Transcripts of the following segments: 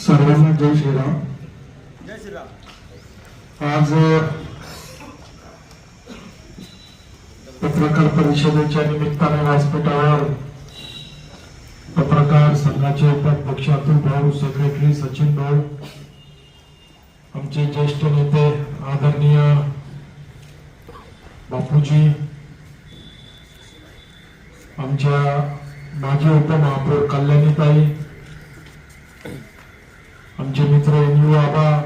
सर्वांना जय श्रीराम। जय श्रीराम। आज पत्रकार परिषदेच्या निमित्ताने व्यासपीठावर पत्रकार संघाचे उपाध्यक्ष अतुल भाऊ, सेक्रेटरी सचिन भाऊ, आमचे ज्येष्ठ नेते आदरणीय बापूजी, आमच्या माजी उपमहापौर कल्याणीताई, आमचे मित्र एनयू आबा,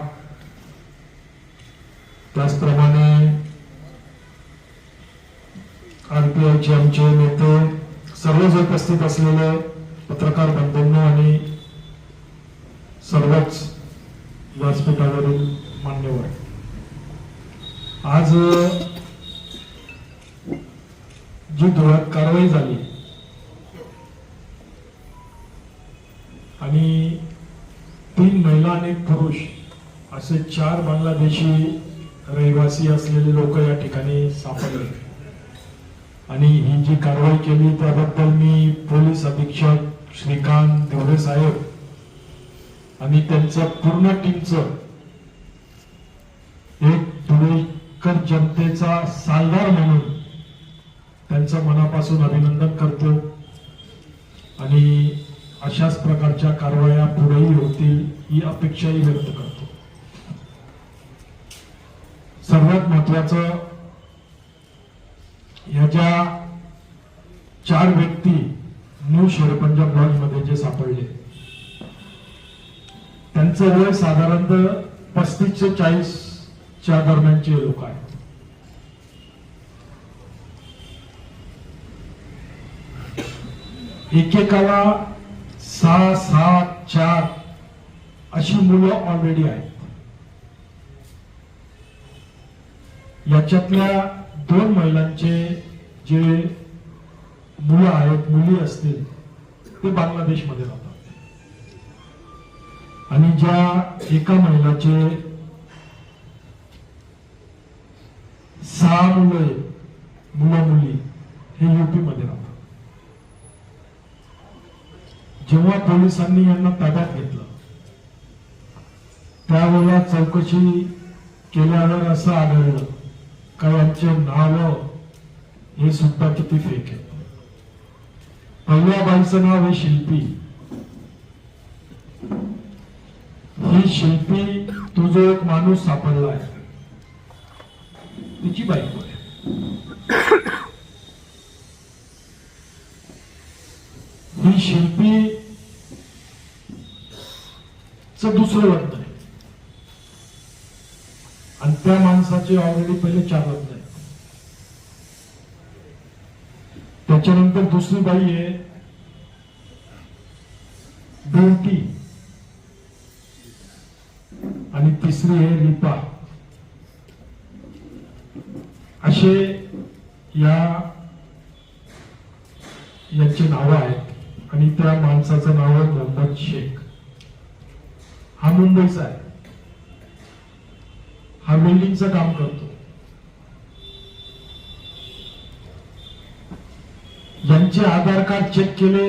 त्याचप्रमाणे आरपीआयचे आमचे नेते, सर्वच उपस्थित असलेले पत्रकार बंधूंनो आणि सर्वच व्यासपीठावरील मान्यवर, आज जी धुळ्यात कारवाई झाली आणि 3 महिला आणि पुरुष असे 4 बांगलादेशी रहिवासी असलेले लोक या ठिकाणी सापडले आणि ही जी कारवाई केली त्याबद्दल मी पोलीस अधीक्षक श्रीकांत देवरे साहेब आणि त्यांच्या पूर्ण टीमचं एक धुळेकर जनतेचा सालदार म्हणून त्यांचं मनापासून अभिनंदन करतो आणि अशाच प्रकारच्या कारवाया पुढेही होतील ही अपेक्षाही व्यक्त करतो। सर्वात महत्वाचं, या ज्या 4 व्यक्ती न्यू शेरपंजाब लॉज मध्ये जे सापडले त्यांचं वय साधारणतः 35 ते 40 च्या दरम्यानचे लोक आहेत। एकेकाला 6, 7, 4 अशी मुलं ऑलरेडी आहेत। याच्यातल्या 2 महिलांचे जे मुलं आहेत, मुली असतील, ते बांगलादेशमध्ये राहतात आणि ज्या एका महिलाचे 6 मुलं मुली हे यूपी मध्ये राहतात। जेव्हा पोलिसांनी यांना ताब्यात घेतलं त्यावेळेला चौकशी केल्यावर असं आढळलं का यांचे नाव हे सुद्धा किती फेक आहे। पहिल्या बाईचं नाव आहे शिल्पी। ही शिल्पी, तो जो एक माणूस सापडला आहे तिची बायको आहे। ही शिल्पी दुसरं लग्न आहे आणि त्या माणसाचे ऑलरेडी पहिले 4 लग्न आहेत। त्याच्यानंतर दुसरी बाई आहे ब्युटी आणि तिसरी आहे रिपा। असे यांचे नाव आहेत आणि त्या माणसाचं नाव आहे मोहम्मद शेख। हा मुंबईचा आहे, हा बिल्डिंगचं काम करतो। यांचे आधार कार्ड चेक केले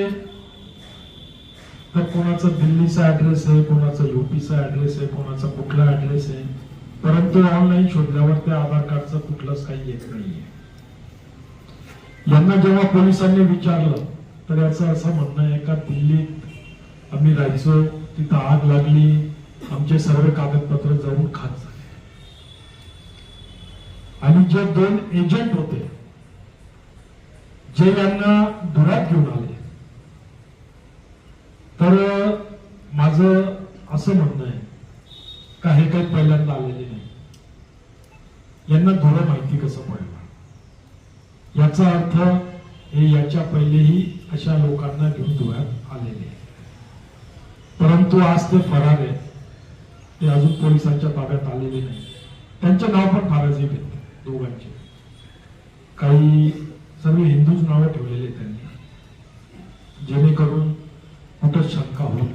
तर कोणाचा दिल्लीचा ऍड्रेस आहे, कोणाचा यूपीचा ऍड्रेस आहे, कोणाचा कुठला ऍड्रेस आहे, परंतु ऑनलाईन शोधल्यावर त्या आधार कार्डचं कुठलंच काही येत नाहीये। यांना जेव्हा पोलिसांनी विचारलं तर याचं असं म्हणणं आहे का दिल्लीत आम्ही राहायचो, तिथं आग लागली, आमचे सर्व कागदपत्र जाऊन खात झाले आणि जे 2 एजंट होते जे यांना धुळ्यात घेऊन आले, तर माझं असं म्हणणं आहे का हे काही पहिल्यांदा आलेले नाही, यांना धुळं माहिती कसं पडलं। याचा अर्थ हे याच्या पहिलेही अशा लोकांना घेऊन धुळ्यात आलेले, परंतु आज ते फरार आहेत, ते अजून पोलिसांच्या ताब्यात आलेले नाही। त्यांचे नाव पण फारच येते दोघांचे, काही सर्व हिंदूच नावं ठेवलेले त्यांनी, जेणेकरून कुठं शंका होईल।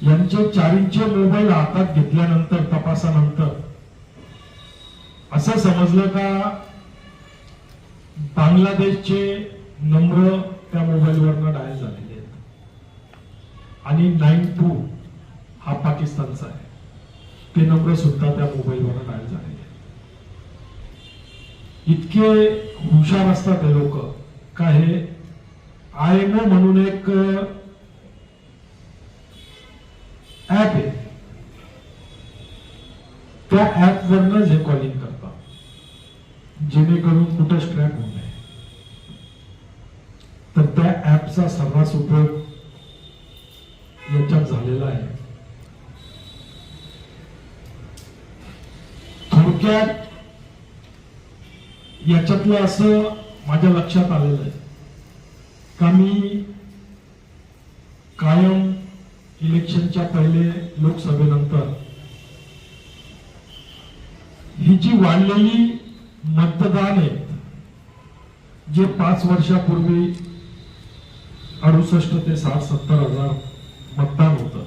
यांचे 4चे मोबाईल हातात घेतल्यानंतर तपासानंतर असं समजलं का बांगलादेशचे नंबर त्या मोबाईलवरनं डायल झालेले आहेत आणि 92 हा पाकिस्तानचा आहे. ते नंबर सुद्धा त्या मोबाईलवर डायल झालेले. इतके हुशार असतात हे लोक का हे IMO म्हणून एक ऍप आहे, त्या ऍप वरनं हे कॉलिंग करतात जेणेकरून कुठं ट्रॅक होऊ नये. तर त्या ऍपचा सर्रास उपयोग याच्यात झालेला आहे. थोडक्यात याच्यातलं असं माझ्या लक्षात आलेलं आहे का मी कायम इलेक्शनच्या पहिले लोकसभेनंतर ही जी वाढलेली मतदान आहे, जे 5 वर्षापूर्वी 68 ते 60-70 हजार मतदान होतं,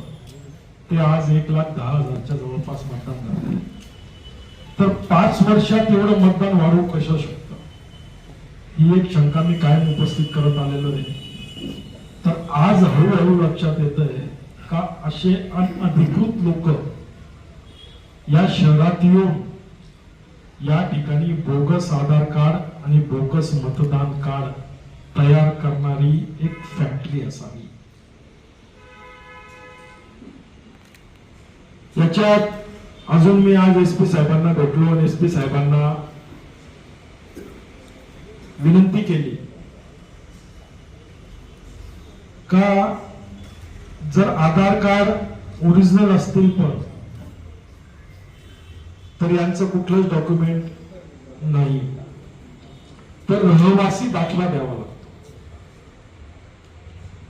ते आज 1,10,000च्या जवळपास मतदान झालं. तर 5 वर्षात एवढं मतदान वाढू कसं शकतं, ही एक शंका मी कायम उपस्थित करत आलेलो आहे. तर आज हळूहळू लक्षात येत आहे का असे अनधिकृत लोक या शहरात येऊन या ठिकाणी बोगस आधार कार्ड आणि बोगस मतदान कार्ड तयार करणारी एक फॅक्टरी असावी. याच्यात अजून मी आज SP साहेबांना भेटलो आणि SP साहेबांना विनंती केली का जर आधार कार्ड ओरिजिनल असतील पण तर यांचं कुठलंच डॉक्युमेंट नाही, तर रहिवासी दाखला द्यावा लागतो.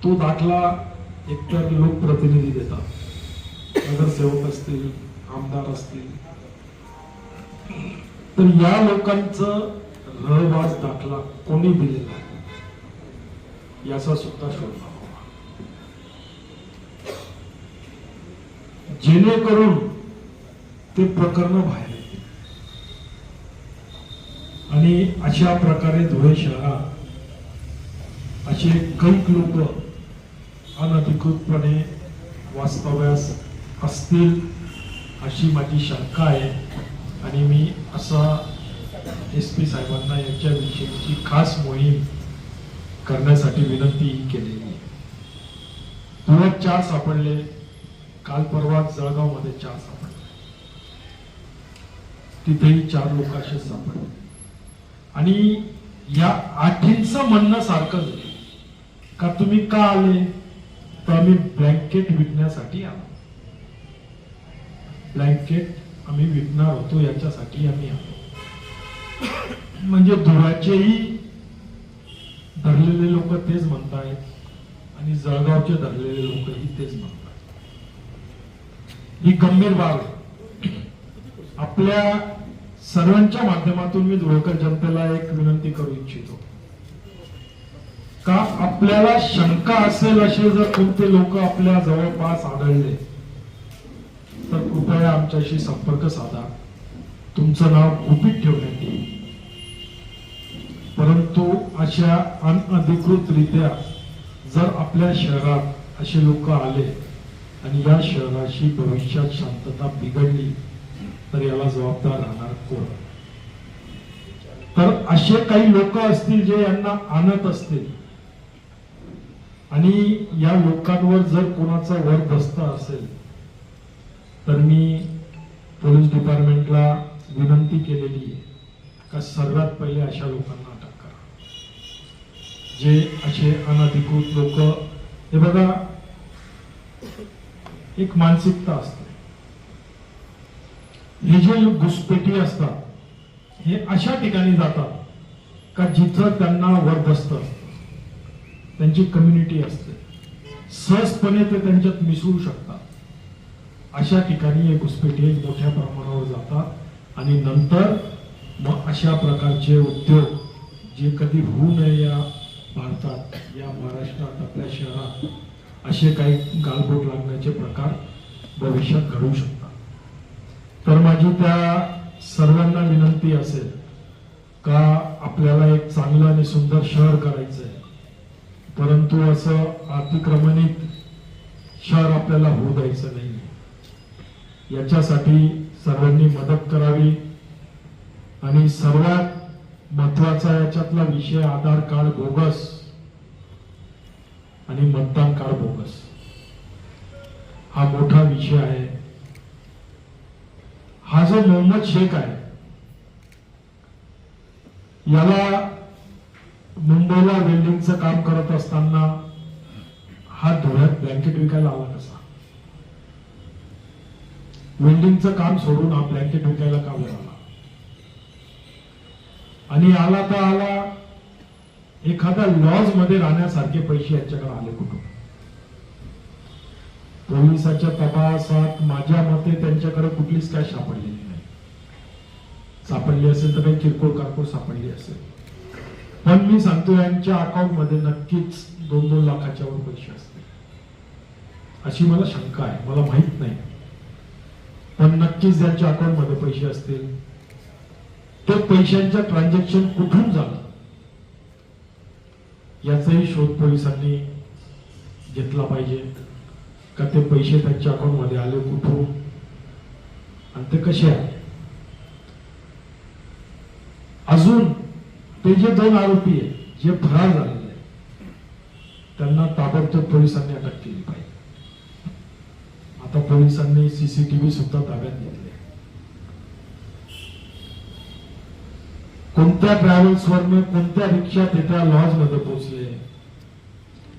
तो दाखला एकतर लोकप्रतिनिधी देतात, नगरसेवक असतील, आमदार असतील. तर या लोकांचं रहवास दाखला कोणी दिलेला याचा सुद्धा शोध लावावा, जेणेकरून ते प्रकरण बाहेर येतील. आणि अशा प्रकारे धुळे शहरात असे कैक लोक अनधिकृतपणे वास्तव्यास असतील अशी माझी शंका आहे. आणि मी असा SP साहेबांना याच्याविषयीची खास मोहीम करण्यासाठी विनंती केलेली आहे. धुळ्यात 4 सापडले, काल परवा जळगाव मध्ये 4 सापडले, तिथेही 4 लोक असे सापडले. आणि या 8चं म्हणणं सारखंच आहे का तुम्ही का आले, तर आम्ही ब्लँकेट विकण्यासाठी आलो, ब्लँकेट आम्ही विकणार होतो याच्यासाठी आम्ही आलो. म्हणजे धुळ्याचेही धरलेले लोक तेच म्हणतायत आणि जळगावचे धरलेले लोकही तेच म्हणतात. ही गंभीर बाब आहे. आपल्या सर्वांच्या माध्यमातून मी धुळेकर जनतेला एक विनंती करू इच्छितो का आपल्याला शंका असेल असे जर कोणते लोक आपल्या जवळपास आढळले तर कृपया आमच्याशी संपर्क साधा. तुमचं नाव गुपित ठेवण्यात येईल, परंतु अशा अनधिकृतरित्या जर आपल्या शहरात असे लोक आले आणि या शहराची भविष्यात शांतता बिघडली तर याला जबाबदार राहणार कोण. तर असे काही लोक असतील जे यांना आणत असतील आणि या लोकांवर जर कोणाचा वरदस्त असेल तर मी पोलीस डिपार्टमेंटला विनंती केलेली आहे का सर्वात पहिले अशा लोकांना अटक करा, जे असे अनधिकृत लोक. हे बघा, एक मानसिकता असते. हे जे घुसपेटी असतात हे अशा ठिकाणी जातात का जिथं त्यांना वरदस्त असतं, त्यांची कम्युनिटी असते, सहजपणे ते त्यांच्यात मिसळू शकतात. अशा ठिकाणी हे घुसपेटी मोठ्या प्रमाणावर जातात आणि नंतर मग अशा प्रकारचे उद्योग जे कधी होऊ नये या भारतात, या महाराष्ट्रात, आपल्या शहरात असे काही गालबोट लागण्याचे प्रकार भविष्यात घडू शकतात. तर माझी त्या सर्वांना विनंती असेल का आपल्याला एक चांगलं आणि सुंदर शहर करायचंय, परंतु असं अतिक्रमणित शहर आपल्याला होऊ द्यायचं नाही। याच्यासाठी सर्वांनी मदत करावी आणि सर्वात महत्वाचा याच्यातला विषय आधार कार्ड बोगस आणि मतदान कार्ड बोगस हा मोठा विषय आहे। हा जो मोहम्मद शेख आहे याला मुंबईला वेल्डिंगचं काम करत असताना हा धुळ्यात ब्लँकेट विकायला आला कसा? वेल्डिंगचं काम सोडून हा ब्लँकेट विकायला का बरं आला? आणि आला तर आला एखाद्या लॉज मध्ये राहण्यासारखे पैसे याच्याकडे आले कुठून? पोलिसाच्या तपासात माझ्या मते त्यांच्याकडे कुठलीच काय सापडलेली नाही। सापडली असेल तर काही किरकोळ कारकोळ सापडली असेल, पण मी सांगतो यांच्या अकाउंट मध्ये नक्कीच 2-2 लाखाच्या वर पैसे असतील अशी मला शंका आहे। मला माहित नाही, पण नक्कीच त्यांच्या अकाउंट मध्ये पैसे असतील। ते पैशांचं ट्रान्झॅक्शन कुठून झालं याचाही शोध पोलिसांनी घेतला पाहिजे का? ते पैसे त्यांच्या अकाउंट मध्ये आले कुठून आणि ते कसे आले? अजून ते जे 2 आरोपी आहेत जे फरार झालेले आहेत त्यांना ताबडतोब पोलिसांनी अटक केली पाहिजे। आता पोलिसांनी सीसीटीव्ही सुद्धा ताब्यात घेतले। कोणत्या ट्रॅव्हल्सवरनं कोणत्या रिक्षात त्या लॉज मध्ये पोहोचले,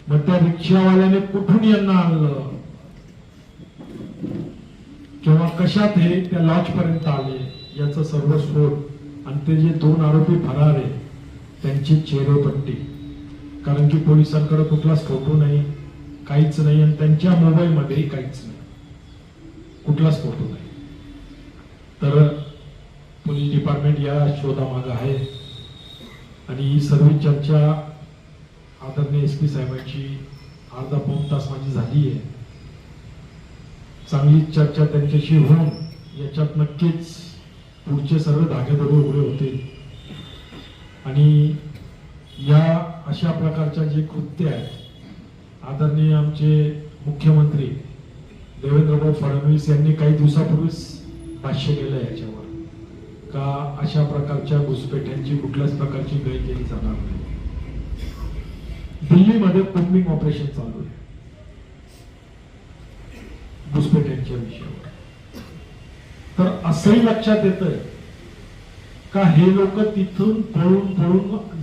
मग त्या रिक्षावाल्याने कुठून यांना आणलं किंवा कशात हे त्या लॉज पर्यंत आले याचा सर्व शोध। आणि ते जे 2 आरोपी फरार आहेत त्यांची चेहरेपट्टी, कारण की पोलिसांकडे कुठलाच फोटो नाही, काहीच नाही, आणि त्यांच्या मोबाईल मध्येही काहीच नाही, कुठलाच फोटो नाही। तर पोलीस डिपार्टमेंट या शोधामागे आहे आणि ही सर्व चर्चा आदरणीय एसपी साहेबांची अर्धा-पाऊण तास माझी झाली आहे। चांगलीच चर्चा त्यांच्याशी होऊन याच्यात नक्कीच पुढचे सर्व धागेदोरे उघडे होतील आणि या अशा प्रकारच्या जे कृत्य आहेत आदरणीय आमचे मुख्यमंत्री देवेंद्रभाऊ फडणवीस यांनी काही दिवसापूर्वीच भाष्य केलं याच्यावर का अशा प्रकारच्या घुसपेठ्यांची कुठल्याच प्रकारची गय केली जाणार नाही। दिल्लीमध्ये कोम्बिंग ऑपरेशन चालू आहे घुसपेठ्यांच्या विषयावर। तर असंही लक्षात येतंय का हे लोक तिथून पळून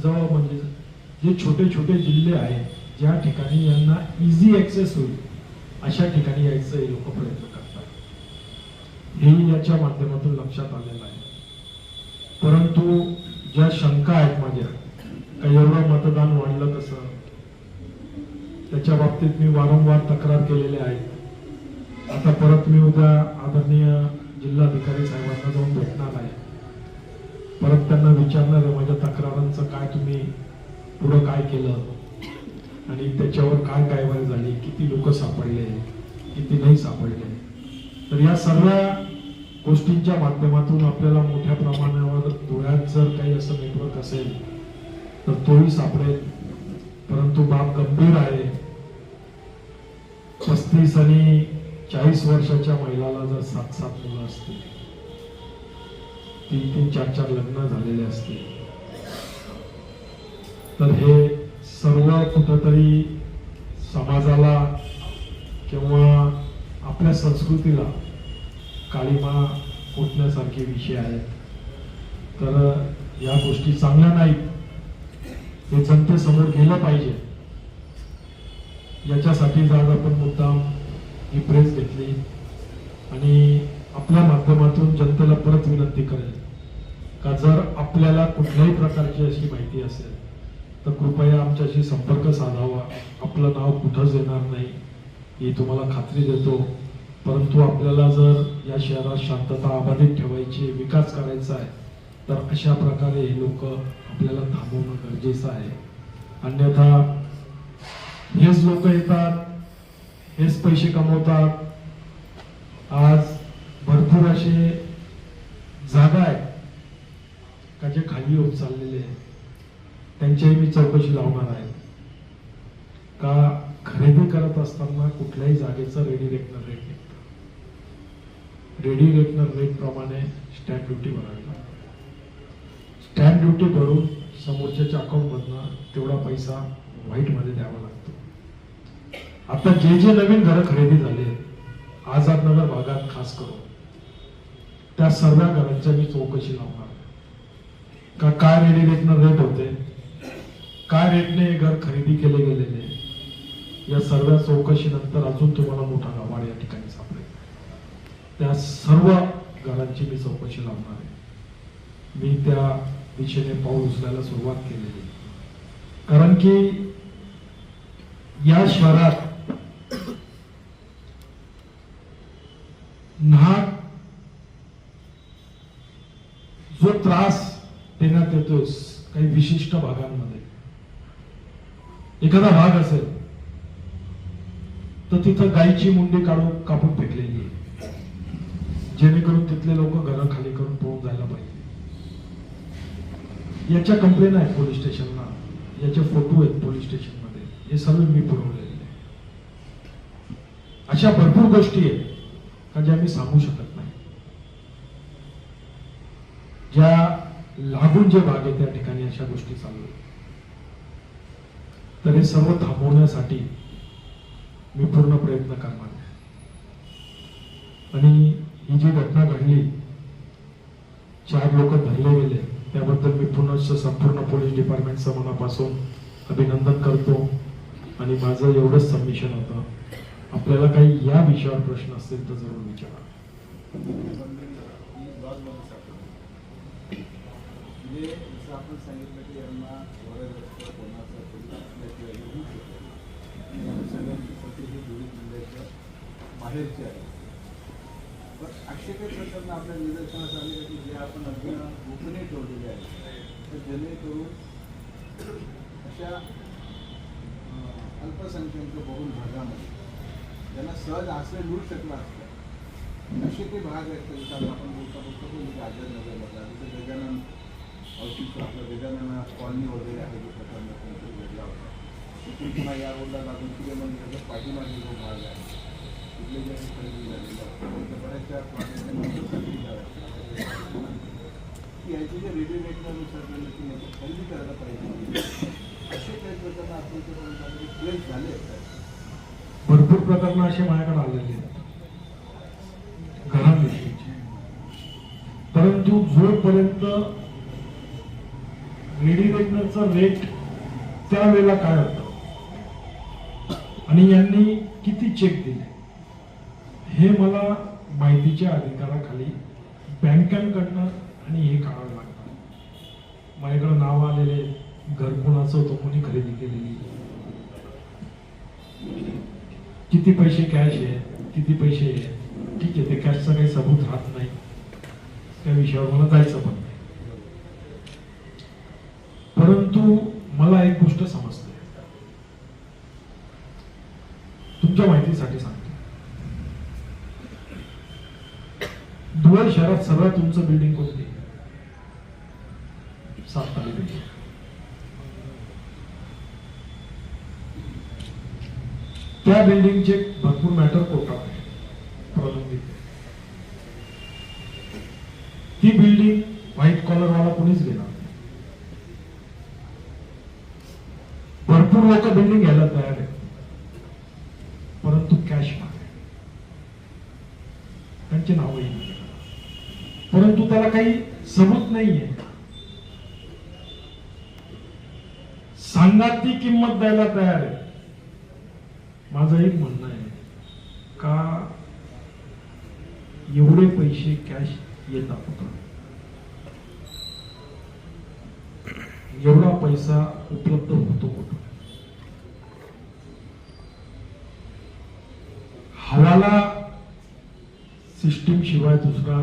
जवळ म्हणजे जे छोटे छोटे जिल्हे आहेत ज्या ठिकाणी यांना इझी ऍक्सेस होईल अशा ठिकाणी यायचं हे लोक प्रयत्न करतात। हे याच्या माध्यमातून लक्षात आलेलं आहे। परंतु ज्या शंका आहेत माझ्या का एवढं मतदान वाढलं कसं, त्याच्या बाबतीत मी वारंवार तक्रार केलेली आहे। आता परत मी उद्या आदरणीय जिल्हाधिकारी साहेबांना जाऊन भेटणार आहे, परत त्यांना विचारणार आहे माझ्या तक्रारांचं काय तुम्ही पुढं काय केलं आणि त्याच्यावर काय कारवाई झाली, किती लोक सापडले, किती नाही सापडले। तर या सर्व गोष्टींच्या माध्यमातून आपल्याला मोठ्या प्रमाणावर धुळ्यात जर काही असं नेटवर्क असेल तर तोही सापडेल। परंतु बाब गंभीर आहे। 35 आणि 40 वर्षाच्या महिलाला जर 7-7 मुलं असतील, 3-3, 4-4 लग्न झालेले असतील, तर हे सर्व कुठंतरी समाजाला किंवा आपल्या संस्कृतीला काळीमा फुटण्यासारखे विषय आहेत। तर या गोष्टी चांगल्या नाहीत, हे जनतेसमोर गेलं पाहिजे। याच्यासाठी आज आपण मुद्दाम ही प्रेस घेतली आणि आपल्या माध्यमातून जनतेला परत विनंती करेल का जर आपल्याला कुठल्याही प्रकारची अशी माहिती असेल तर कृपया आमच्याशी संपर्क साधावा। आपलं नाव कुठंच येणार नाही ही तुम्हाला खात्री देतो। परंतु आपल्याला जर या शहरात शांतता अबाधित ठेवायची, विकास करायचा आहे तर अशा प्रकारे हे लोक आपल्याला थांबवणं गरजेचं आहे। अन्यथा हेच लोक येतात, हेच पैसे कमवतात। आज भरपूर असे जागा आहेत का जे खाली होत चाललेले आहेत, त्यांच्याही मी चौकशी लावणार आहे का खरेदी करत असताना कुठल्याही जागेचं रेडी रेकनर रेट निघतं. रेडी रेकनर रेट प्रमाणे स्टॅम्प ड्युटी भरावी लागते. स्टॅम्प ड्युटी भरून समोरच्याच्या अकाउंट मधनं तेवढा पैसा व्हाईट मध्ये द्यावा लागतो. आता जे जे नवीन घरं खरेदी झाले आझादनगर भागात खास करून त्या सर्व घरांच्या मी चौकशी लावणार का काय रेडी रेटनं रेट होते, काय रेटने घर खरेदी केले गेलेले, या सर्व चौकशीनंतर अजून तुम्हाला मोठा गवाड या ठिकाणी सापडेल. त्या सर्व घरांची मी चौकशी लावणार आहे. मी त्या दिशेने पाऊल उचलायला सुरुवात केलेली, कारण की या शहरात नाहक जो त्रास देण्यात येतोय काही विशिष्ट भागांमध्ये, एखादा भाग असेल तर तिथं गायीची मुंडी कापून फेकलेली आहे, जेणेकरून तिथले लोक घरं खाली करून पळून जायला पाहिजे. याच्या कंप्लेन आहेत पोलीस स्टेशनला, याचे फोटो आहेत पोलीस स्टेशन मध्ये, हे सर्व मी पुरवलेले आहे. अशा भरपूर गोष्टी आहेत का ज्या मी सांगू शकत नाही. ज्या लागून जे भाग आहे त्या ठिकाणी अशा गोष्टी चालू आहेत. तर हे सर्व थांबवण्यासाठी मी पूर्ण प्रयत्न करणार आहे. आणि ही जी घटना घडली, 4 लोक धरले गेले, त्याबद्दल मी पुन्हा संपूर्ण पोलीस डिपार्टमेंटचं मनापासून अभिनंदन करतो. आणि माझं एवढंच सबमिशन होतं, आपल्याला काही या विषयावर प्रश्न असतील तर जरूर विचारा. आपण सांगितलं की यांना बाहेरचे आहे, पण असे काही प्रकरण आपल्या निदर्शनास आले की जे आपण अगदी गोपनीय ठेवलेले आहे, तर जेणेकरून अशा अल्पसंख्याक बहुल भागामध्ये ज्यांना सहज आश्रय मिळू शकला असता असे काही भाग आहेत. जसं आपण बोलतो की आझादनगरमधला तिथे गजानन औषध आपलं गजानन कॉलनी वगैरे आहे, जो प्रकरण वेगळा होता. तिथून पुन्हा या रोडला लागून तिथे मग त्याचा पाठीमागे जो भाग आहे तिथले जे खरेदी झालेलं आहे बऱ्याचशा की याची जे रेडिओ रेटनुसार खरेदी करायला पाहिजे, असे काही प्रकरण आपल्यापर्यंत प्लेस झाले आहेत. भरपूर प्रकरण असे माझ्याकडे आलेले आहेत घरांविषयीचे, परंतु जोपर्यंत रेडी रेटनरचा रेट त्यावेळेला काय होतं आणि यांनी किती चेक दिले हे मला माहितीच्या अधिकाराखाली बँकांकडनं आणि हे काढावं लागतं. माझ्याकडे नाव आलेले घर कोणाचं होतं, कोणी खरेदी केलेली, किती पैसे कॅश आहे, किती पैसे आहे. ठीक आहे, ते कॅशचा काही सबूत राहत नाही, त्या विषयावर मला जायचं पण नाही. परंतु मला एक गोष्ट समजते, तुमच्या माहितीसाठी सांगतो. धुळे शहरात सर्वात उंच बिल्डिंग कोणती? 7 ताली बिल्डिंग. त्या बिल्डिंगचे भरपूर मॅटर कोर्टात आहे, प्रलंबित आहे. ती बिल्डिंग व्हाईट कॉलरवाला कोणीच घेणार नाही. भरपूर लोक बिल्डिंग घ्यायला तयार आहेत, परंतु कॅश मागे, त्यांचे नावही नाही, परंतु त्याला काही सबूत नाहीये. सांगा ती किंमत द्यायला तयार आहे. माझं एक म्हणणं आहे का एवढे पैसे कॅश येतात कुठं, एवढा पैसा उपलब्ध होतो कुठं? हवाला सिस्टीम शिवाय दुसरा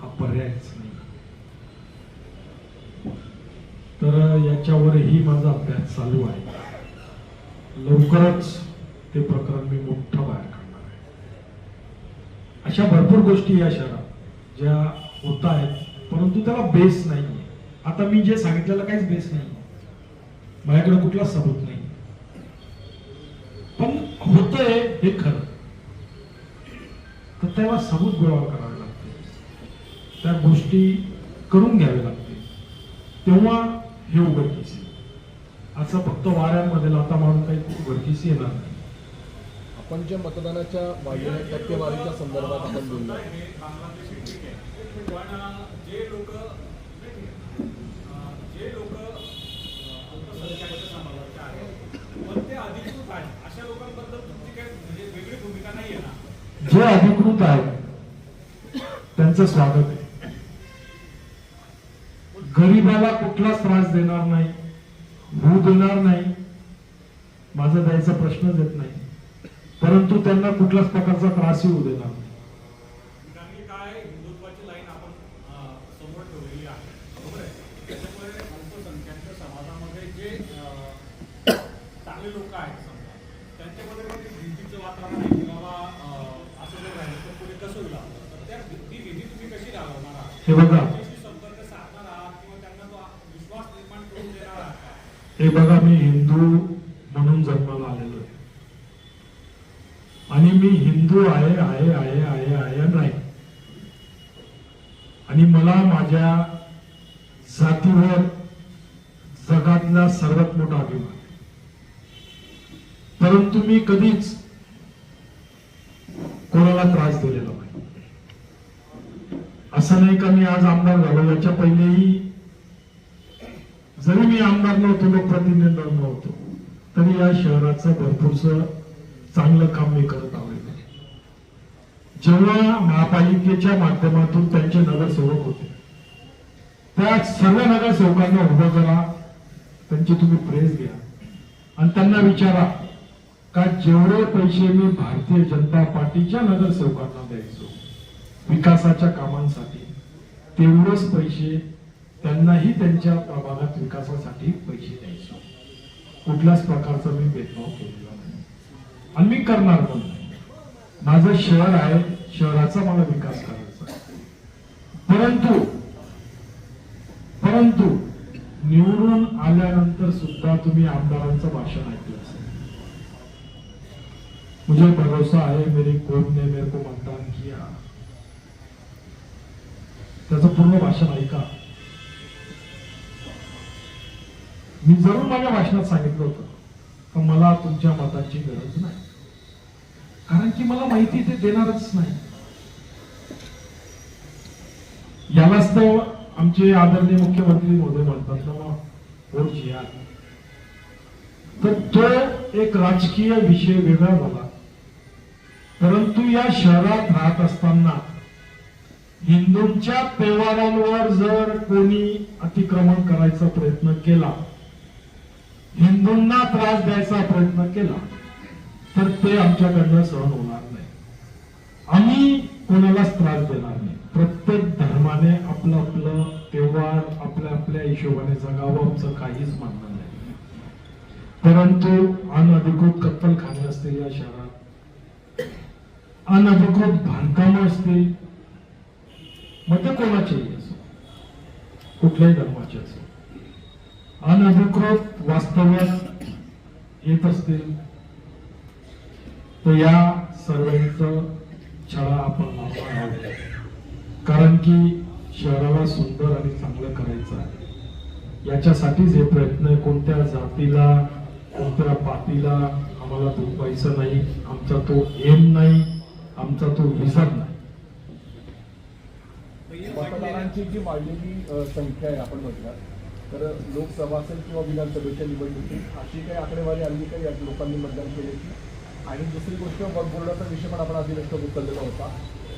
हा पर्यायच नाही. तर याच्यावरही माझा अभ्यास चालू आहे. लवकरच ते प्रकरण मी मोठं बाहेर काढणार आहे. अशा भरपूर गोष्टी या शहरात ज्या होत आहेत, परंतु त्याला बेस नाहीये. आता मी जे सांगितलेलं काहीच बेस नाही, माझ्याकडे कुठला सबूत नाही, पण होतंय हे खरं, तर त्याला सबूत गोळा करावे लागते, त्या गोष्टी करून घ्याव्या लागते, तेव्हा हे उघडकीस येईल. असं फक्त वाऱ्यांमध्ये लाता मारून काही उघडकीस येणार नाही. आपण ज्या मतदानाच्या वाढलेल्या टक्केवारीच्या संदर्भात आपण बोललो, जे लोक अल्पसंख्याकाच्या समाजाचे आहेत पण ते अधिकृत आहेत अशा लोकांबद्दल तुमची काही म्हणजे वेगळी भूमिका नाहीये ना? जे अधिकृत आहेत त्यांचं स्वागत आहे. गरीबाला कुठलाच त्रास देणार नाही, होऊ देणार नाही, माझा द्यायचा प्रश्नच येत नाही, परंतु त्यांना कुठल्याच प्रकारचा त्रासही होऊ देणार नाही. कारण की काय हिंदुत्वाची लाईन आपण समोर ठेवलेली आहे, बरोबर आहे. त्याच्यामुळे अल्पसंख्याक समाजामध्ये जे चांगले लोक आहेत समजा त्यांच्यामध्ये काही भीतीचं वातावरण आहे की बाबा असं जर राहिलं तर पुढे कसं होईल आपलं, तर त्या ती भीती तुम्ही कशी घालवणार आहात? हे बघा, त्यांच्याशी संपर्क साधणार आहात किंवा त्यांना तो विश्वास निर्माण करून देणार आहात का? हे बघा, मी हिंदू म्हणून जन्माला आलेलो आहे आणि मी हिंदू आहे आहे आहे आहे आहे नाही, आणि मला माझ्या जातीवर जगातला सर्वात मोठा अभिमान आहे. परंतु मी कधीच कोणाला त्रास दिलेला नाही. असं नाही का मी आज आमदार झालो, याच्या पहिलेही जरी मी आमदार नव्हतो, लोकप्रतिनिधी नव्हतो, तरी या शहराचं भरपूरस चांगलं काम मी करत आलेलो आहे. जेव्हा महापालिकेच्या माध्यमातून त्यांचे नगरसेवक होते, त्या सर्व नगरसेवकांना उभं करा, त्यांची तुम्ही प्रेस घ्या आणि त्यांना विचारा का जेवढे पैसे मी भारतीय जनता पार्टीच्या नगरसेवकांना द्यायचो विकासाच्या कामांसाठी, तेवढेच पैसे त्यांनाही त्यांच्या प्रभागात विकासासाठी पैसे द्यायचो. कुठल्याच प्रकारचा मी भेदभाव केलेला नाही आणि मी करणार पण नाही. माझं शहर आहे, शहराचा मला विकास करायचा आहे. परंतु निवडून आल्यानंतर सुद्धा तुम्ही आमदारांचं भाषण ऐकलं असेल. मुझे भरोसा है मेरी कोर्ट ने मेरे को मतदान किया, त्याचं पूर्ण भाषण ऐका. मी जरूर माझ्या भाषणात सांगितलं होतं की मला तुमच्या मताची गरज नाही, कारण की मला माहिती ते देणारच नाही. यालाच तर आमचे आदरणीय मुख्यमंत्री महोदय म्हणतात ना मग वोट जिहाद. तर तो एक राजकीय विषय वेगळा झाला, परंतु या शहरात राहत असताना हिंदूंच्या त्योहारांवर जर कोणी अतिक्रमण करायचा प्रयत्न केला, हिंदूंना त्रास द्यायचा प्रयत्न केला, तर ते आमच्याकडनं सहन होणार नाही. आम्ही कोणालाच त्रास देणार नाही. प्रत्येक धर्माने आपलं आपलं त्योहार आपल्या आपल्या हिशोबाने जगावं, आमचं काहीच म्हणणं नाही. परंतु अनधिकृत कत्तलखाने असतील या शहरात, अनधिकृत बांधकामं असतील, मग ते कोणाचेही असो, कुठल्याही धर्माचे असो, अनधिकृत वास्तव्यात येत असतील, तर या सर्वांचं छळा आपण लावणार आहोत. कारण की शहराला सुंदर आणि चांगलं करायचं आहे. याच्यासाठीच हे प्रयत्न आहे. कोणत्या जातीला कोणत्या पातीला आम्हाला दुखवायचं नाही. आमचा तो एम नाही, आमचा तो विजन नाही. मतदारांची जी वाढलेली संख्या आहे आपण म्हटलं तर लोकसभा असेल किंवा विधानसभेच्या निवडणुकीत अशी काही आकडेवारी आली काही लोकांनी मतदान केल्याची. आणि दुसरी गोष्ट वक्फ बोर्डाचा विषय पण आपण आधी नष्ट उचललेला होता,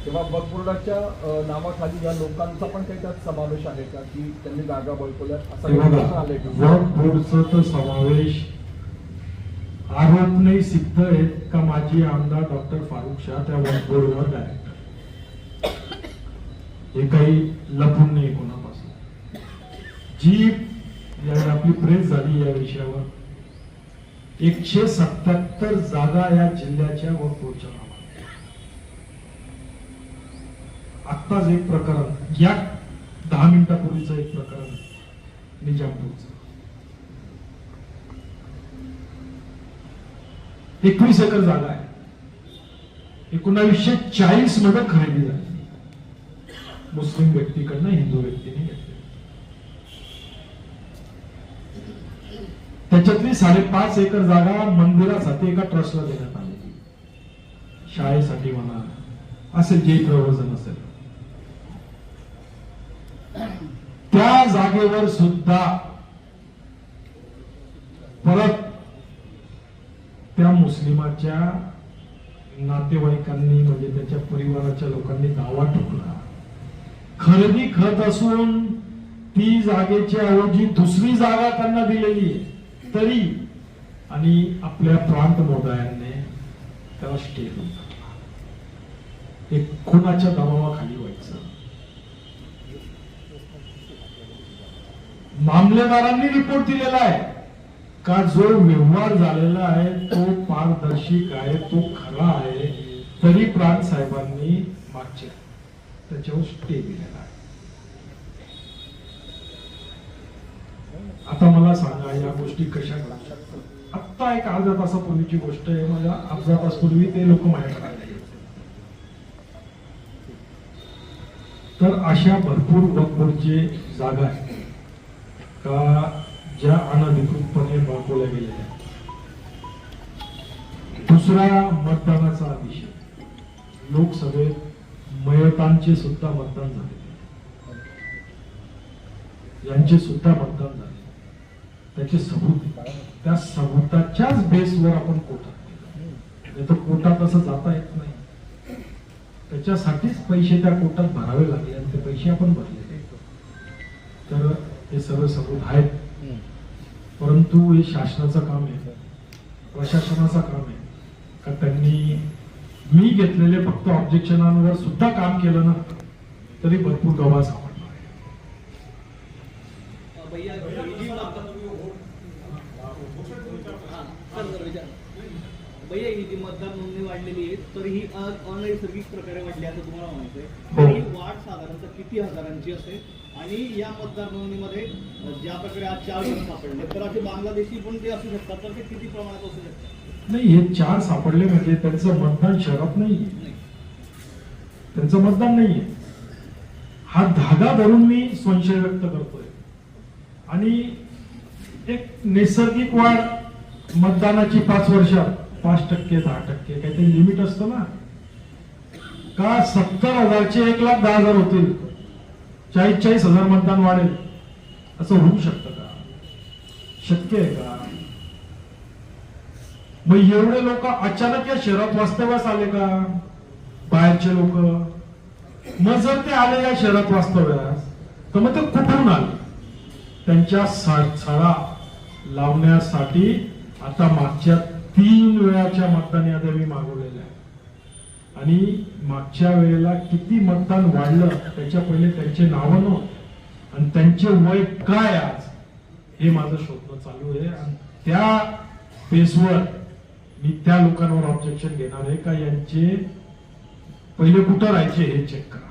तेव्हा वक्फ बोर्डाच्या नावाखाली या लोकांचा पण काही त्यात समावेश आहे का की त्यांनी जागा बळकवल्यात असा प्रश्न आलाय का? वक्फ बोर्डचा तर समावेश आरोप नाही सिद्ध आहेत का माजी आमदार डॉक्टर फारुख शाह त्या वक्फ बोर्डवर डायरेक्टर, हे काही लपून नाही कोणापासून. जी आपली प्रेस झाली या विषयावर, 177 जागा या जिल्ह्याच्या वक्फ बोर्डच्या नावात. आत्ताच एक प्रकरण, या 10 मिनिटापूर्वीचं एक प्रकरण निजामपूरचं, 21 एकर जागा आहे. 1940 मध्ये खरेदी झाली, मुस्लिम व्यक्तीकडनं हिंदू व्यक्तीने घेतली. त्याच्यातली 5.5 एकर जागा मंदिरासाठी एका ट्रस्टला देण्यात आली, शाळेसाठी म्हणा, असेल जे प्रयोजन असेल. त्या जागेवर सुद्धा परत त्या मुस्लिमाच्या नातेवाईकांनी म्हणजे त्याच्या परिवाराच्या लोकांनी दावा ठोकला. खरेदी खत असून ती जागेची ऐवजी दुसरी जागा त्यांना दिलेली आहे तरी, आणि आपल्या प्रांत मोदायांनी त्याला स्टे देऊन टाकला. हे कोणाच्या दबावाखाली व्हायचं? मामलेदारांनी रिपोर्ट दिलेला आहे का जो व्यवहार झालेला आहे तो पारदर्शक आहे, तो खरा आहे, तरी प्रांत साहेबांनी मागच्या त्याच्यावर स्टे दिलेला आहे. आता मला सांगा या गोष्टी कशा घडतात? आत्ता एक अर्ध्या तासापूर्वीची गोष्ट आहे, माझ्या अर्धा तासपूर्वी ते लोक माझ्याकडे आले. तर अशा भरपूर वक्फचे जागा आहेत का ज्या अनधिकृतपणे बाळगल्या गेलेल्या. दुसरा, मतदानाचा आदेश. लोकसभेत मयतांचे सुद्धा मतदान झाले, यांचे सुद्धा मतदान झाले. त्याचे सबूत, त्या सबूताच्याच बेसवर आपण कोर्टात गेलो. नाही तर कोर्टात असं जाता येत नाही. त्याच्यासाठीच पैसे त्या कोर्टात भरावे लागले आणि ते पैसे आपण भरले. तर हे सर्व सबूत आहेत, परंतु हे शासनाचं काम आहे, प्रशासनाचं काम आहे का त्यांनी मी घेतलेले फक्त ऑब्जेक्शनांवर सुद्धा काम केलं ना तरी भरपूर गवाह सापडणार आहे. भैया ही जी मतदार नोंदणी वाढलेली आहे तर ही अनैसर्गिक प्रकारे वाढली असं तुम्हाला म्हणायचंय. हो. तर ही वाढ साधारणतः किती हजारांची असेल आणि या मतदार नोंदणीमध्ये ज्या प्रकारे आज 4 जण सापडले तर असे बांगलादेशी पण ते असू शकतात, तर ते किती प्रमाणात असू शकतात? नाही, हे 4 सापडले म्हणजे त्यांचं मतदान शहरात नाहीये, त्यांचं मतदान नाहीये. हा धागा धरून मी संशय व्यक्त करतोय. आणि एक नैसर्गिक वाढ मतदानाची 5 वर्षात 5%, 10% काहीतरी लिमिट असतं ना. का 70,000चे 1,10,000 होतील, 40,000 मतदान वाढेल, असं होऊ शकतं का? शक्य आहे का? मग एवढे लोक अचानक या शहरात वास्तव्यास आले का? बाहेरचे लोक. मग जर ते आले या शहरात वास्तव्यास तर मग ते कुठून आले? त्यांच्या सडा लावण्यासाठी आता मागच्या 3 वेळाच्या मतदान याद्या मी मागवलेल्या आहेत. आणि मागच्या वेळेला किती मतदान वाढलं त्याच्या पहिले त्यांचे नावं नोंद आणि त्यांचे वय काय आज हे माझं शोधणं चालू आहे. आणि त्या बेसवर मी त्या लोकांवर ऑब्जेक्शन घेणार आहे का यांचे पहिले कुठं राहायचे हे चेक करा,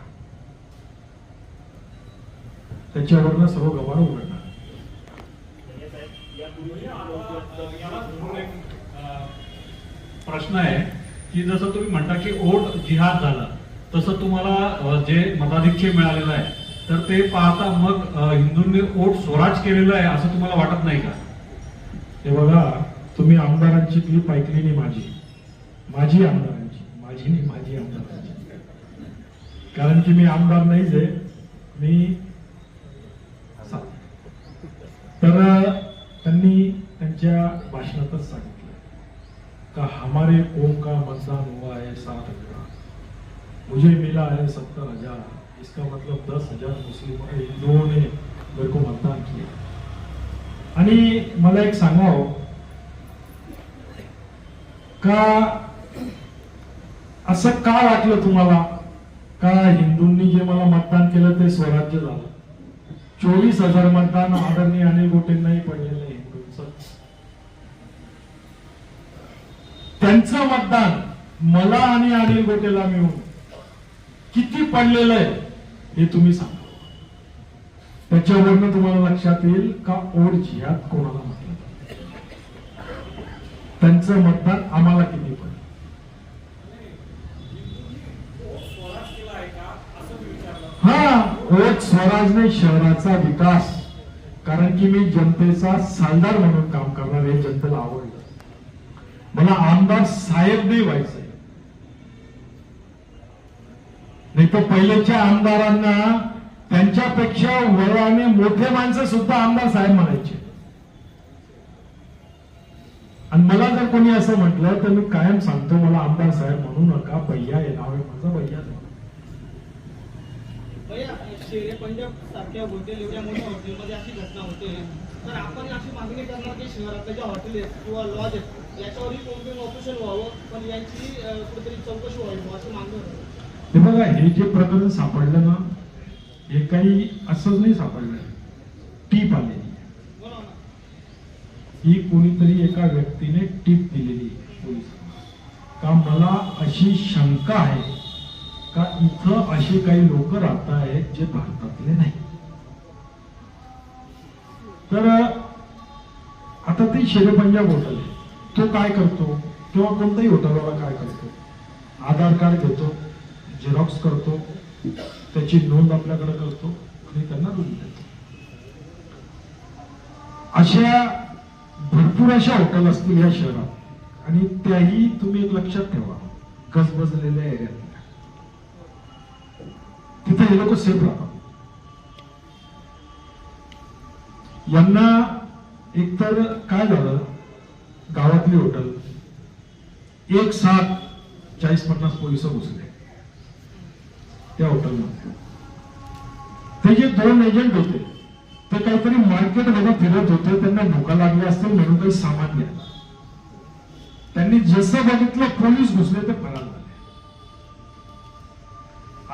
त्याच्यावरनं सर्व गवार उघडणार. प्रश्न आहे की जसं तुम्ही म्हणता की ओट जिहाद झाला तसं तुम्हाला जे मताधिक्य मिळालेलं आहे तर ते पाहता मग हिंदूंनी ओट स्वराज केलेलं आहे असं तुम्हाला वाटत नाही का? हे बघा, तुम्ही आमदारांची क्लिप ऐकली नाही माझी आमदारांची, माझी आमदारांची. कारण की मी आमदार नाहीच आहे, मी तर त्यांनी त्यांच्या भाषणातच सांगितलं का हमारे ओम का मतदान हुआ है 7,000, मुझे मिला है 70,000, इसका मतलब 10,000 मुस्लिम हिंदुओं ने मेरे को मतदान किया. आणि मला एक सांगावं का असं का वाटलं तुम्हाला का हिंदूंनी जे मला मतदान केलं ते स्वराज्य झालं? 24,000 मतदान आदरणीय अनिल गोटेंनाही पडलेलं आहे हिंदूंचं. त्यांचं मतदान मला आणि अनिल गोटेला मिळून किती पडलेलं आहे हे तुम्ही सांगा. त्याच्यावरनं तुम्हाला लक्षात येईल का ओट जिहाद कोणाला म्हटलं जातं. त्यांचं मतदान आम्हाला किती पडलं. स्वराज्य शहराचा विकास, कारण की मी जनतेचा सालदार म्हणून काम करणार हे जनतेला आवडलं. मला आमदार साहेब नाही व्हायचंय. नाही तर पहिलेच्या आमदारांना त्यांच्यापेक्षा वयाने मोठे माणसं सुद्धा आमदार साहेब म्हणायचे. आणि मला जर कोणी असं म्हटलं तर मी कायम सांगतो, मला आमदार साहेब म्हणू नका, भैया हे नाव आहे माझं, भैया नाही. शेरे पंजाब सारख्या हॉटेल एवढ्या मोठ्या हॉटेलमध्ये अशी घटना होते, तर आपण अशी मागणी करणार की शहरातल्या ज्या हॉटेल आहेत किंवा लॉज आहेत याच्यावरही कोणतं ऑपरेशन व्हावं, पण यांची कुठेतरी चौकशी व्हावी अशी मागणी होती. हे बघा, हे जे प्रकरण सापडलं ना, हे काही असंच नाही सापडलं, टीप आलेली. बरोबर ना? ही कोणीतरी एका व्यक्तीने टीप दिलेली पोलिसांना, का मला अशी शंका आहे का इथं असे काही लोक राहत आहेत जे भारतातले नाही. तर आता ते शेरे पंजाब हॉटेल आहे, तो काय करतो किंवा कोणताही हॉटेलवाला काय करतो, आधार कार्ड घेतो, झेरॉक्स करतो, त्याची नोंद आपल्याकडे करतो आणि त्यांना रूम देतो. अशा भरपूर अशा हॉटेल असतील या शहरात, आणि त्याही तुम्ही एक लक्षात ठेवा, गजबजलेल्या एरियात तिथे हे लोक सेफ राहतात. यांना एकतर काय झालं, गावातली हॉटेल एक साथ 40-50 पोलिस घुसले त्या हॉटेलमध्ये. ते जे 2 एजंट होते ते काहीतरी मार्केटमध्ये फिरत होते, त्यांना भूका लागली असतील म्हणून काही सामान घ्या. त्यांनी जसं बघितलं पोलीस घुसले ते फरार झाले.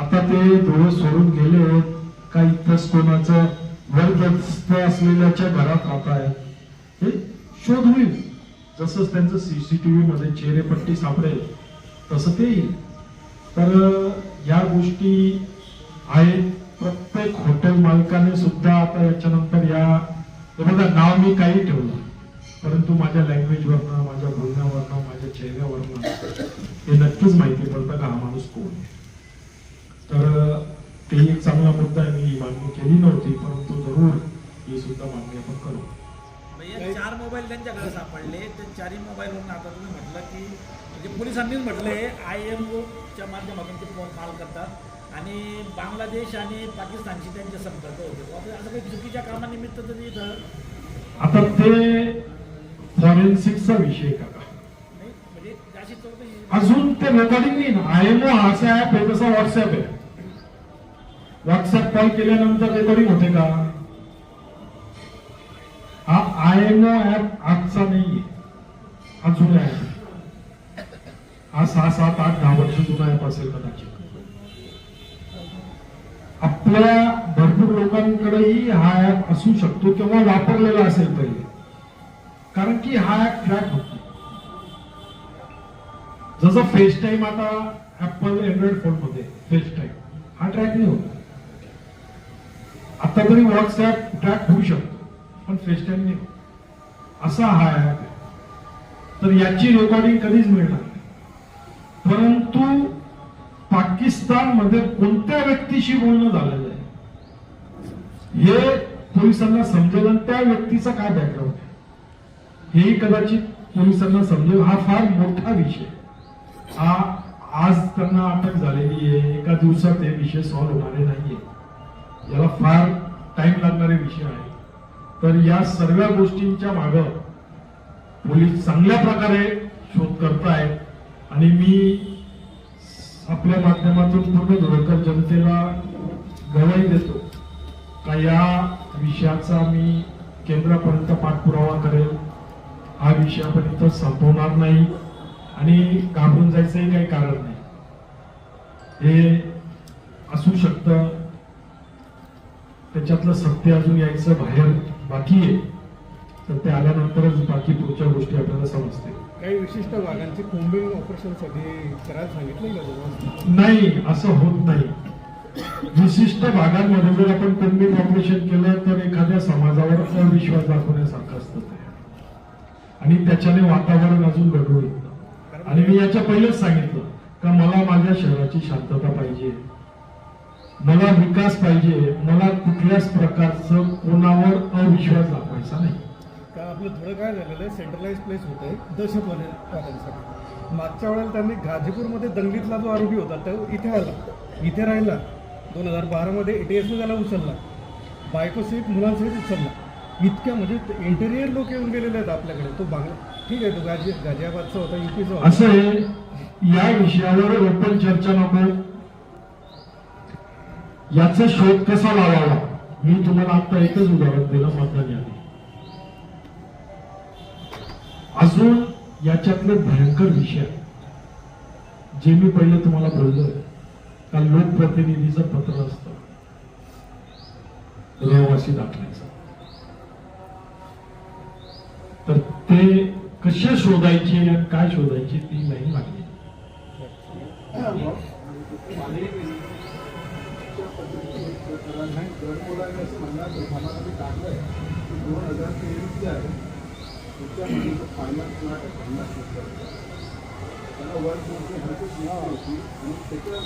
आता ते डोळे सोडून गेले का इथंच कोणाचं वरदस्त असलेल्याच्या घरात राहत आहे हे शोध होईल. जसं त्यांचं सीसीटीव्ही मध्ये चेहरेपट्टी सापडेल तसं ते येईल. तर या गोष्टी आहेत. प्रत्येक हॉटेल मालकाने सुद्धा आता याच्यानंतर बघा, नाव मी काही ठेवलं, परंतु माझ्या लँग्वेजवरनं, माझ्या बोलण्यावरनं, माझ्या चेहऱ्यावरनं हे नक्कीच माहिती पडतं का हा माणूस कोण आहे. तर ते एक चांगला मुद्दा आहे. मी मागणी केली नव्हती, परंतु जरूर ही सुद्धा मागणी आपण करू. भैया 4 मोबाईल त्यांच्याकडे सापडले, ते 4ही मोबाईलवरून आता तुम्ही म्हटलं की म्हणजे पोलिसांनीच म्हटले IMOच्या माध्यमातून ते फोन कॉल करतात आणि बांगलादेश आणि पाकिस्तानशी त्यांचे संपर्क होते. असं काही चुकीच्या कामानिमित्त तरी इथं आता ते फॉरेन्सिकचा विषय का नाही, म्हणजे अशी चौकशी अजून ते रेकॉर्डिंग नाही ना. IMO हा असा ऍप आहे जसा व्हॉट्सअप आहे. व्हॉट्सअप कॉल केल्यानंतर रेकॉर्डिंग होते का? हा IMO ऍप आजचा नाहीये, हा जुना ऍप. हा 6, 7, 8, 10 वर्ष जुना ऍप असेल कदाचित. आपल्या भरपूर लोकांकडेही हा ऍप असू शकतो किंवा वापरलेला असेल पहिले, कारण की हा ऍप ट्रॅक होतो. जसं फेस टाइम आता ऍपल अँड्रॉइड फोन मध्ये फेस टाइम हा ट्रॅक नाही होत. आता तरी व्हॉट्सअप ट्रॅक होऊ शकतो पण फेस टाइम नाही होत. असा हा ऍप आहे. तर याची रेकॉर्डिंग कधीच मिळणार नाही. परंतु पाकिस्तान मध्ये कोणत्या व्यक्तीशी बोलणं झालेलं आहे हे पोलिसांना समजेल आणि त्या व्यक्तीचा काय बॅकग्राऊंड आहे हेही कदाचित पोलिसांना समजेल. हा फार मोठा विषय. हा आज त्यांना अटक झालेली आहे, एका दिवसात हे विषय सॉल्व्ह होणारे नाहीये. याला फार टाइम लागणारे विषय आहे. तर या सर्व गोष्टींच्या मागे पोलीस चांगल्या प्रकारे शोध करतायत आणि मी आपल्या माध्यमातून पूर्ण धुळकर जनतेला गवाही देतो का या विषयाचा मी केंद्रापर्यंत पाठपुरावा करेल. हा विषय आपण इथं संपवणार नाही आणि घाबरून जायचंही काही कारण नाही. हे असू शकतं, त्याच्यातलं सत्य अजून यायचं बाहेर बाकी आहे. तर ते आल्यानंतरच बाकी पुढच्या गोष्टी आपल्याला समजतील. काही विशिष्ट भागांची कोम्बिंग ऑपरेशनसाठी करायला सांगितलं का तुम्हाला? नाही, असं होत नाही. विशिष्ट भागांमध्ये जर आपण कोम्बिंग ऑपरेशन केलं तर एखाद्या समाजावर अविश्वास दाखवण्यासारखं असतं ते आणि त्याच्याने वातावरण अजून गढूळ येतं. आणि मी याच्या पहिलेच सांगितलं का मला माझ्या शहराची शांतता पाहिजे, मला विकास पाहिजे, मला कुठल्याच प्रकारचं कोणावर अविश्वास दाखवायचा नाही. का आपलं थोडं काय झालेलं आहे, सेंट्रलाइज प्लेस होत आहे दहशतवाद्यांसाठी. मागच्या वेळेला त्यांनी गाझीपूरमध्ये दंगलीतला जो आरोपी होता तो इथे राहिला 2012मध्ये ATS त्याला उचलला, बायकोसहित मुलांसहित उचलला. इतक्या म्हणजे इंटेरियर लोक येऊन गेलेले आहेत आपल्याकडे. तो बांगला ठीक आहे, तो गाझियाबादचा होता, UP चा होता. असं आहे, या विषयावर ओपन चर्चा नको. याचा शोध कसा लावावा, मी तुम्हाला आता एकच उदाहरण दिलं, मतदान यादी. अजून याच्यातले भयंकर विषय जे मी पहिले तुम्हाला बोललोय का, लोकप्रतिनिधीचं पत्र असतं रहिवासी दाखल्याचं, तर ते कसे शोधायचे आणि काय शोधायचे ती लाईन लागली. गडमुलांनी असं म्हणणार आम्हाला टाकलंय 2023 आहे त्याच्यामध्ये फायनल प्लॉट 50 त्यांना वर होती आणि त्याच्या